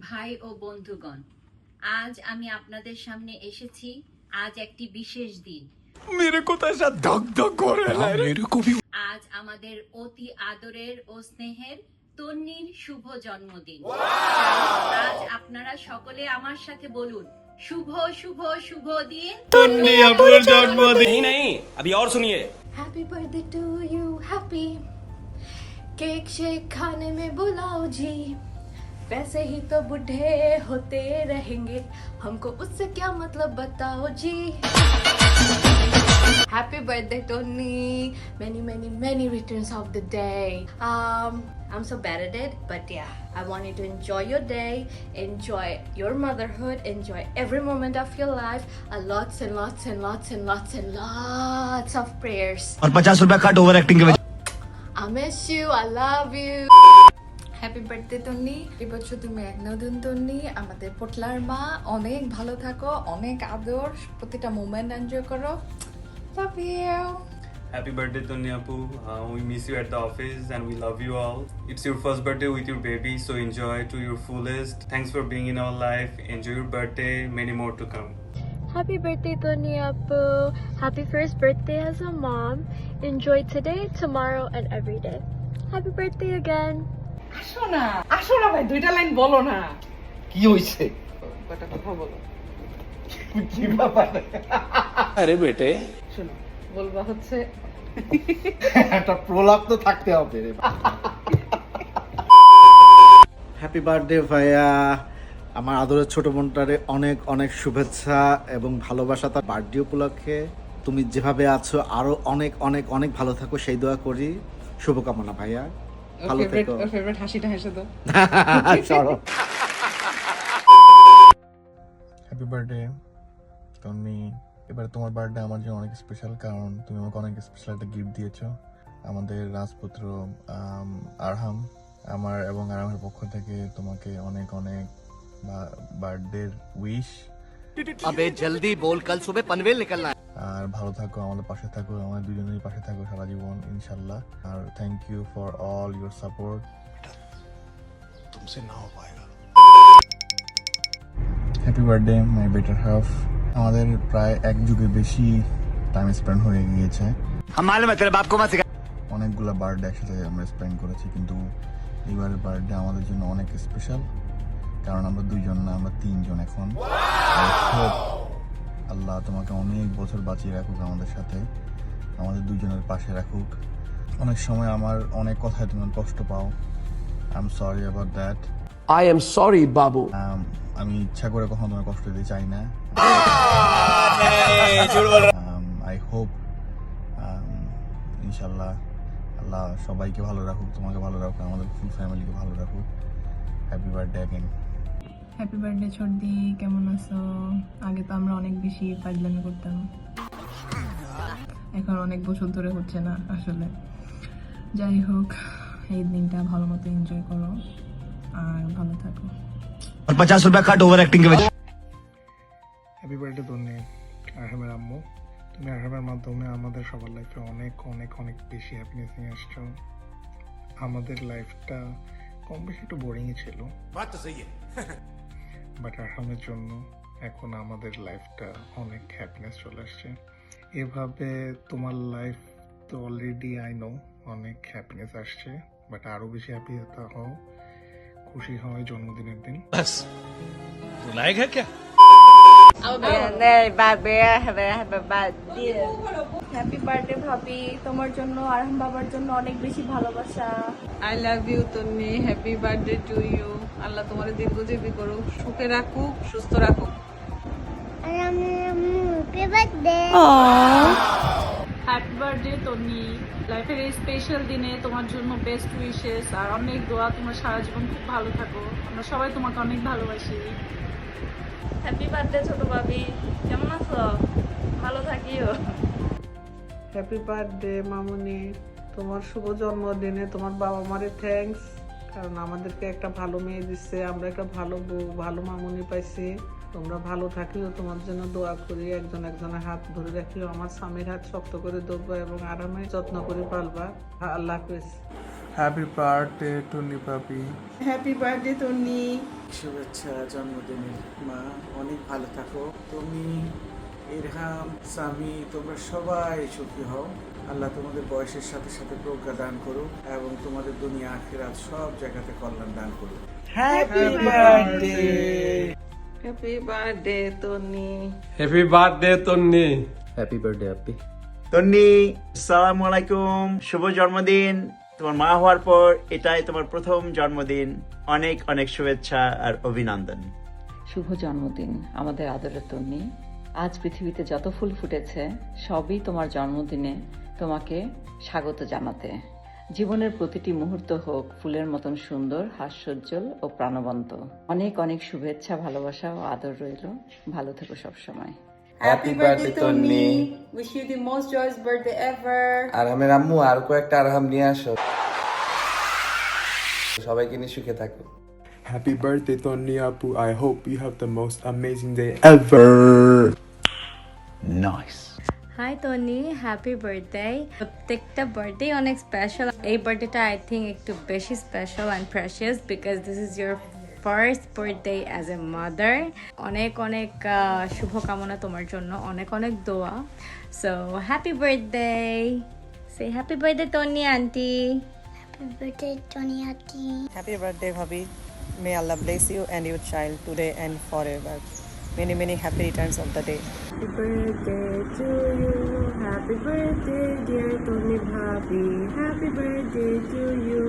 ভাই ও বন্ধুগণ, আজ আমি আপনাদের সামনে এসেছি। আজ একটি বিশেষ দিন। मेरे को तो ऐसा धक धक हो रहा है मेरे को भी। আজ আমাদের অতি আদরের ও স্নেহের তন্নির শুভ জন্মদিন। আজ আপনারা সকলে আমার সাথে বলুন, শুভ শুভ শুভ দিন तन्नी अपुर जन्मदिन। नहीं नहीं, अभी और सुनिए। Happy birthday to you happy cake shake खाने में बुलाओ जी वैसे ही तो बूढ़े होते रहेंगे हमको उससे क्या मतलब बताओ जी happy birthday Tony many many many returns of the day I'm so bad at it but yeah I want you to enjoy your day enjoy your motherhood enjoy every moment of your life lots and lots and lots and lots and lots of prayers और 50 रुपया cut over acting के वजह। I miss you I love you happy birthday Tonni এবছর তুমি এক নতুন তন্নি আমাদের পোটলার মা অনেক ভালো থাকো অনেক আদর প্রতিটা মোমেন্ট এনজয় করো love you Happy birthday Tony Apu. We miss you at the office and we love you all. It's your first birthday with your baby, so enjoy to your fullest. Thanks for being in our life. Enjoy your birthday. Many more to come. Happy birthday, Tony Apu. Happy first birthday as a mom. Enjoy today, tomorrow, and every day. Happy birthday again. আসো না ভাই দুইটা line বলো না কি হইছে? কটা কথা বলো কি ব্যাপার? अरे बेटे, শোনো বলবা হচ্ছে একটা প্রলাপ তো থাকতে হবে রে। হ্যাপি বার্থডে ভাইয়া, আমার আদরের ছোট বোনটারে অনেক অনেক শুভেচ্ছা এবং ভালোবাসা। তার বার্থডে উপলক্ষে তুমি যেভাবে আছো আরো অনেক অনেক অনেক ভালো থাকো সেই দোয়া করি। শুভকামনা ভাইয়া, ভালো থেকো। ফেভারিট হাসিটা হেসে দাও চলো। হ্যাপি বার্থডে তন্নি। এবার তোমার বার্থডে আমার জন্য অনেক স্পেশাল, কারণ তুমি আমাকে অনেক স্পেশাল একটা গিফট দিয়েছো। আমাদের রাজপুত্র আরহাম, আমার এবং আরহামের পক্ষ থেকে তোমাকে অনেক অনেক বার্থডের উইশ। अबे जल्दी बोल, कल सुबह पनवेल निकलना है। আর ভালো থাকো, আমাদের পাশে থাকো, আমাদের দুজনেরই পাশে থাকো সারা জীবন ইনশাল্লাহ। আর thank you for all your support. तुमसे ना हो पाएगा। Happy birthday my better half. আমাদের প্রায় এক যুগের বেশি টাইম স্পেন্ড হয়ে গিয়েছে। हम मालूम है तेरे बाप को मत सिखा। অনেকগুলো বার্থডে একসাথে আমরা স্পেন্ড করেছি, কিন্তু এইবারের বার্থডে আমাদের জন্য অনেক স্পেশাল, কারণ আমরা দুইজন না, আমরা তিনজন এখন। I hope আল্লাহ তোমাকে অনেক বছর বাঁচিয়ে রাখুক আমাদের সাথে, আমাদের দুজনের পাশে রাখুক। অনেক সময় আমার অনেক কথায় তুমি কষ্ট পাও, I am sorry about that. I am sorry, Babu. আমি ইচ্ছা করে কখনো তোমার কষ্ট দিতে চাই না। আই হোপ ইনশাল্লাহ আল্লাহ সবাইকে ভালো রাখুক, তোমাকে ভালো রাখুক, আমাদের ফুল ফ্যামিলিকে ভালো রাখুক। Happy birthday again. Happy birthday ছর্দি, কেমন আছো? আগে তো আমরা অনেক বেশি পাগলামি করতাম, এখন অনেক বছর ধরে হচ্ছে না আসলে। যাই হোক, এই দিনটা ভালো মতো এনজয় করো আর ভালো থাকো। और 50 रुपया कट ओवर एक्टिंग के वजह। হ্যাপি বার্থডে তন্নি, আরহামের আম্মু। তুমি আরহামের মাধ্যমে আমাদের সবার লাইফে অনেক অনেক অনেক বেশি হ্যাপিনেস নিয়ে আসছো। আমাদের লাইফটা কম বেশি একটু বোরিংই ছিল, বাট আরহামের জন্য এখন আমাদের লাইফটা অনেক হ্যাপিনেস চলে আসছে। এভাবে তোমার লাইফ তো অলরেডি আই নো অনেক হ্যাপিনেস আসছে, বাট আরো বেশি হ্যাপি হতে হও, খুশি হয় জন্মদিনের দিন। बस रुलाएगा क्या? হ্যাপি বার্থডে ভাবি, তোমার জন্য আরহাম বাবার জন্য অনেক বেশি ভালোবাসা। I love you Tonni happy birthday to you আল্লাহ তোমার দীর্ঘজীবী করুক, সুখে রাখুক, সুস্থ রাখুক। হ্যাপি বার্থডে তন্নি, লাইফের এই স্পেশাল দিনে তোমার জন্য বেস্ট উইশেস আর অনেক দোয়া। তোমার সারা জীবন খুব ভালো থাকো, আমরা সবাই তোমাকে অনেক ভালোবাসি। হ্যাপি বার্থডে ছোট ভাবি, কেমন আছো? ভালো থাকিও। হ্যাপি বার্থডে মামুনি, তোমার শুভ জন্মদিনে তোমার বাবা মারে থ্যাঙ্কস, কারণ আমাদেরকে একটা ভালো মেয়ে দিচ্ছে, আমরা একটা ভালো বউ ভালো মামুনি পাইছি। তোমরা ভালো থাকিও, তোমার জন্য দোয়া করি, একজন একজনের হাত ধরে রাখিও, আমার স্বামীর হাত শক্ত করে ধরবা এবং আরামে যত্ন করে পালবা। আল্লাহ হাফেজ। হ্যাপি বার্থডে টুনি পাপি। হ্যাপি বার্থডে তন্নি। শুভেচ্ছা জন্মদিনের মা, অনেক ভালো থাকো তুমি, ইরহাম, সামি, তোমরা সবাই সুখী হও। আল্লাহ তোমাদের বয়সের সাথে সাথে প্রজ্ঞা দান করুক এবং তোমাদের দুনিয়া আখিরাত সব জায়গাতে কল্যাণ দান করুক। Happy birthday. হ্যাপি বার্থডে তন্নি। हैप्पी बर्थडे तन्नी। হ্যাপি বার্থডে আপি। তন্নি, আসসালামু আলাইকুম, শুভ জন্মদিন। তোমার মা হওয়ার পর এটাই তোমার প্রথম জন্মদিন, অনেক অনেক শুভেচ্ছা আর অভিনন্দন। শুভ জন্মদিন আমাদের আদরের তন্নি। আজ পৃথিবীতে যত ফুল ফুটেছে সবই তোমার জন্মদিনে তোমাকে স্বাগত জানাতে। জীবনের প্রতিটি মুহূর্ত হোক ফুলের মতন সুন্দর, হাস্যোজ্জ্বল ও প্রাণবন্ত। অনেক অনেক শুভেচ্ছা, ভালোবাসা ও আদর রইল। ভালো থেকো সবসময়। Happy birthday Tonni. Wish you the most joyous birthday ever. আর আমার আম্মু আর কয়েকটা আরহাম নিয়ে আসো, সবাইকে নিয়ে সুখে থাকো। হ্যাপি বার্থডে তন্নি আপু। I hope you have the most amazing day ever. Nice. Hi Tony, happy birthday. প্রত্যেকটা বার্থডে অনেক স্পেশাল। এই বার্থডেটা আই থিঙ্ক একটু বেশি special and precious because this is your first birthday as a mother. অনেক অনেক শুভকামনা তোমার জন্য, অনেক অনেক দোয়া। So happy birthday. Say happy birthday Tony aunty. Happy birthday, Tony Auntie. Happy birthday, Bhabhi. May Allah bless you and your child today and forever. Many, many happy returns of the day. Happy birthday to you. Happy birthday, dear Tony Bhabhi. Happy birthday to you.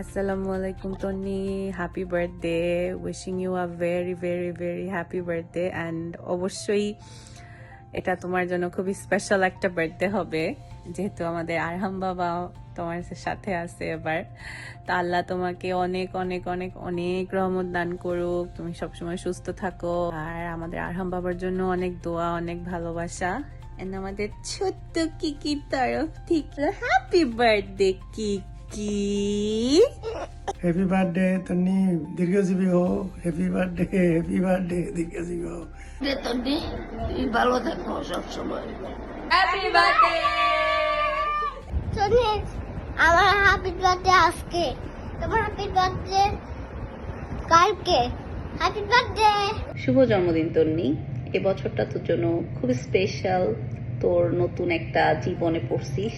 Assalamu alaikum, Tony. Happy birthday. Wishing you a very, very, very happy birthday. And অবশ্যই এটা তোমার জন্য খুবই special একটা birthday হবে, যেহেতু আমাদের আরহাম বাবা তোমার সাথে আছে এবার। তা আল্লাহ তোমাকে অনেক অনেক অনেক অনেক রহমত দান করুক, তুমি সবসময় সুস্থ থাকো। আর আমাদের আরহাম বাবার জন্য অনেক দোয়া, অনেক ভালোবাসা। এন্ড আমাদের ছোট্ট কিকির তরফ থেকে happy birthday Kiki. Happy birthday Tonni, দীর্ঘজীবী হো। হ্যাপি বার্থডে দীর্ঘজীবী হো। হ্যাপি বার্থডে Tony, আমার হ্যাপি বার্থডে আজকে, তোমার হ্যাপি বার্থডে কালকে। Happy birthday. শুভ জন্মদিন তন্নি। এ বছরটা তোর জন্য খুব স্পেশাল। তোর নতুন একটা জীবনে পড়ছিস,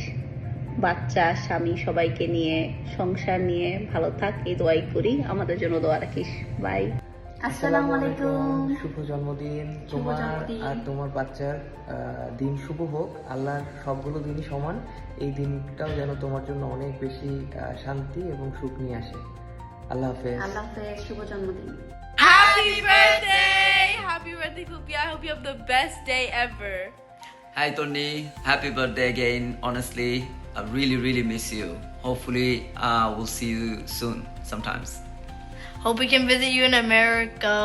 বাচ্চা, স্বামী সবাইকে নিয়ে, সংসার নিয়ে ভালো থাক, এই দোয়াই করি। আমাদের জন্য দোয়া রাখিস। বাই। আসসালামু আলাইকুম। শুভ জন্মদিন তোমার আর তোমার বাচ্চার। দিন শুভ হোক। আল্লাহর সবগুলো দিনই সমান। এই দিনটাও যেন তোমার জন্য অনেক বেশি শান্তি এবং সুখ নিয়ে আসে। আল্লাহ হাফেজ। আল্লাহ হাফেজ। শুভ জন্মদিন। Happy birthday! Happy birthday, Kupi. I hope you have the best day ever. Hi Tony, happy birthday again. Honestly, I really miss you. Hopefully, we'll see you soon sometimes. Hope we can visit you in America.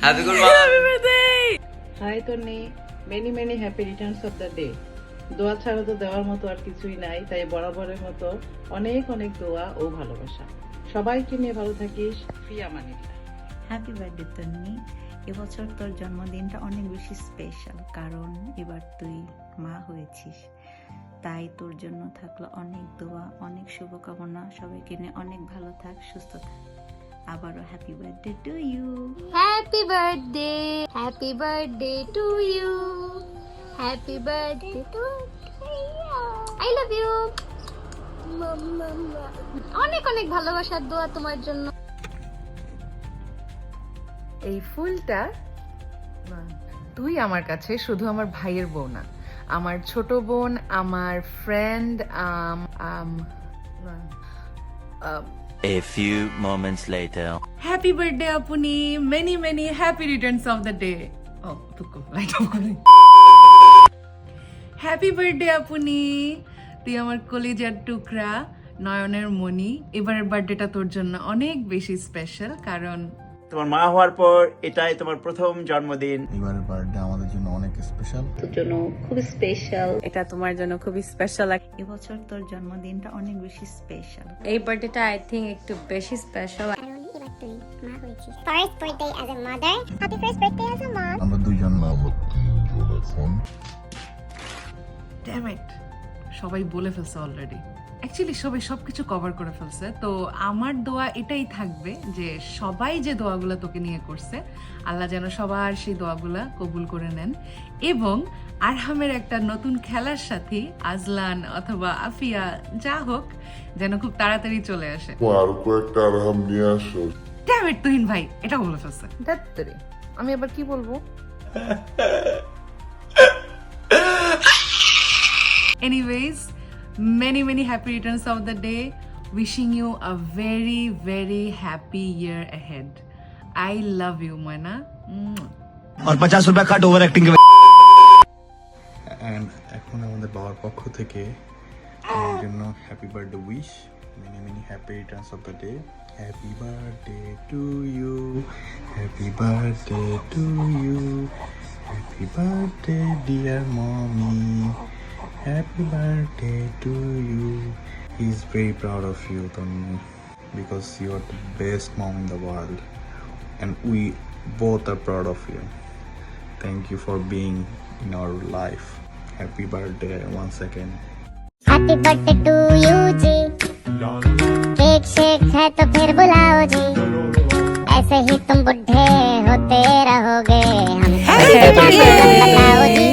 Have a good one. Happy birthday! Hi Tonni, many many happy returns of the day. দোয়া ছাড়া তো দেওয়ার মতো আর কিছুই নাই, তাই বরাবরের মতো অনেক অনেক দোয়া ও ভালোবাসা। সবাইকে নিয়ে ভালো থাকিস। ফি আমানিল্লাহ। Happy birthday Tonni. এবছর তোর জন্মদিনটা অনেক বেশি স্পেশাল, কারণ এবার তুই মা হয়েছিস। তাই তোর জন্য থাকলো অনেক দোয়া, অনেক শুভকামনা। সবাইকে নিয়ে অনেক ভালো থাক, সুস্থ থাক। আবারও happy birthday to you. Happy birthday. Happy birthday to you. Happy birthday to you. I love you. অনেক অনেক ভালোবাসার দোয়া তোমার জন্য। এই ফুলটা তুই আমার কাছে শুধু আমার ভাইয়ের বউ না, আমার ছোট বোন, আমার friend. A few moments later. Happy birthday আপনি। Many many happy returns of the day. ও তুকো লাইট অফ করে। হ্যাপি বার্থডে আপনি, তুই আমার কলিজার টুকরা, নয়নের মণি। এবারের বার্থডেটা তোর জন্য অনেক বেশি স্পেশাল, কারণ তোমার মা হওয়ার পর এটাই তোমার প্রথম জন্মদিন। এবারের বার্থডে আমাদের জন্য অনেক স্পেশাল। তোর জন্য খুব স্পেশাল। এটা তোমার জন্য খুবই স্পেশাল। এবছর তোর জন্মদিনটা অনেক বেশি স্পেশাল। এই বার্থডেটা আই থিঙ্ক একটু বেশি স্পেশাল। কারণ এবার তুই মা হয়েছিস। First birthday as a mother. Happy first birthday as a mom. আমরা দুইজন মা। ড্যাম ইট, সবাই বলে ফেলছে অলরেডি। অ্যাকচুয়ালি সবাই সবকিছু কভার করে ফেলছে। তো আমার দোয়া এটাই থাকবে যে সবাই যে দোয়াগুলো তোকে নিয়ে করছে, আল্লাহ যেন সবার সেই দোয়াগুলা কবুল করে নেন, এবং আরহামের একটা নতুন খেলার সাথী আজলান অথবা আফিয়া যা হোক যেন খুব তাড়াতাড়ি চলে আসে। আর কয়েকটা আরহাম নিয়ে আসো। ড্যাম ইট, তুহিন ভাই এটা বলে ফেলছে। ধ্যাত্তেরি, আমি আবার কি বলবো? Anyways, many happy returns of the day. Wishing you a very happy year ahead. I love you, Moina. और 50 रुपया कट ओवर एक्टिंग के। অ্যান্ড এখন আমাদের বাবার পক্ষ থেকে আমার জন্য happy birthday wish, many happy returns of the day. Happy birthday to you, happy birthday to you, happy birthday dear mommy, happy birthday to you. He is very proud of you Tonni, because you are the best mom in the world and we both are proud of you. Thank you for being in our life. Happy birthday once again. Happy birthday to you जी, cake shake है तो फिर बुलाओ जी, ऐसे ही तुम बुढ़े होते रहोगे, हम बताओ जी।